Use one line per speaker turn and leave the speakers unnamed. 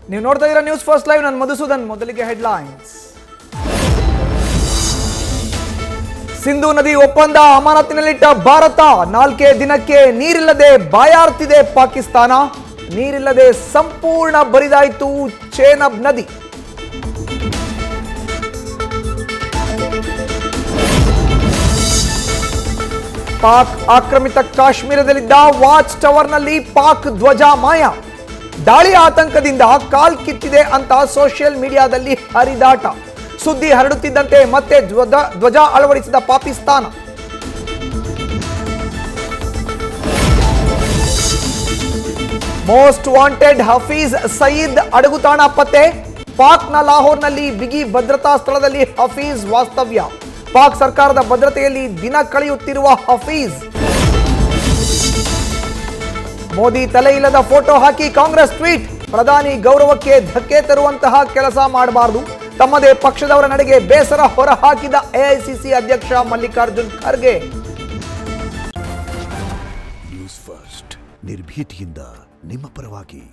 ನೀವು ನೋಡ್ತಾ ಇದ್ದೀರಾ ನ್ಯೂಸ್ ಫಸ್ಟ್ ಲೈವ್. ನಾನು ಮಧುಸೂದನ್. ಮೊದಲಿಗೆ ಹೆಡ್ಲೈನ್ಸ್. ಸಿಂಧೂ ನದಿ ಒಪ್ಪಂದ ಅಮಾನತಿನಲ್ಲಿಟ್ಟ ಭಾರತ. 4 ದಿನಕ್ಕೆ ನೀರಿಲ್ಲದೆ ಬಾಯಾರ್ತಿದೆ ಪಾಕಿಸ್ತಾನ. ನೀರಿಲ್ಲದೆ ಸಂಪೂರ್ಣ ಬರಿದಾಯಿತು ಚೇನಬ್ ನದಿ. ಪಾಕ್ ಆಕ್ರಮಿತ ಕಾಶ್ಮೀರದಲ್ಲಿದ್ದ ವಾಚ್ ಟವರ್ನಲ್ಲಿ ಪಾಕ್ ಧ್ವಜ ಮಾಯ. ದಾಳಿ ಆತಂಕದಿಂದ ಕಾಲ್ ಕಿತ್ತಿದೆ ಅಂತ ಸೋಷಿಯಲ್ ಮೀಡಿಯಾದಲ್ಲಿ ಹರಿದಾಟ. ಸುದ್ದಿ ಹರಡುತ್ತಿದ್ದಂತೆ ಮತ್ತೆ ಧ್ವಜ ಅಳವಡಿಸಿದ ಪಾಕಿಸ್ತಾನ. ಮೋಸ್ಟ್ ವಾಂಟೆಡ್ ಹಫೀಜ್ ಸಯೀದ್ ಅಡಗುತಾಣ ಪತ್ತೆ. ಪಾಕ್ನ ಲಾಹೋರ್ನಲ್ಲಿ ಬಿಗಿ ಭದ್ರತಾ ಸ್ಥಳದಲ್ಲಿ ಹಫೀಜ್ ವಾಸ್ತವ್ಯ. ಪಾಕ್ ಸರ್ಕಾರದ ಭದ್ರತೆಯಲ್ಲಿ ದಿನ ಕಳೆಯುತ್ತಿರುವ ಹಫೀಜ್. ಮೋದಿ ತಲೆ ಇಲ್ಲದ ಫೋಟೋ ಹಾಕಿ ಕಾಂಗ್ರೆಸ್ ಟ್ವೀಟ್. ಪ್ರಧಾನಿ ಗೌರವಕ್ಕೆ ಧಕ್ಕೆ ತರುವಂತಹ ಕೆಲಸ ಮಾಡಬಾರದು. ತಮ್ಮದೇ ಪಕ್ಷದವರ ನಡೆಗೆ ಬೇಸರ ಹೊರಹಾಕಿದ ಎಐಸಿಸಿ ಅಧ್ಯಕ್ಷ ಮಲ್ಲಿಕಾರ್ಜುನ್ ಖರ್ಗೆ.
ನ್ಯೂಸ್ ಫಸ್ಟ್ ನಿರ್ಭೀತಿಯಿಂದ ನಿಮ್ಮ ಪರವಾಗಿ.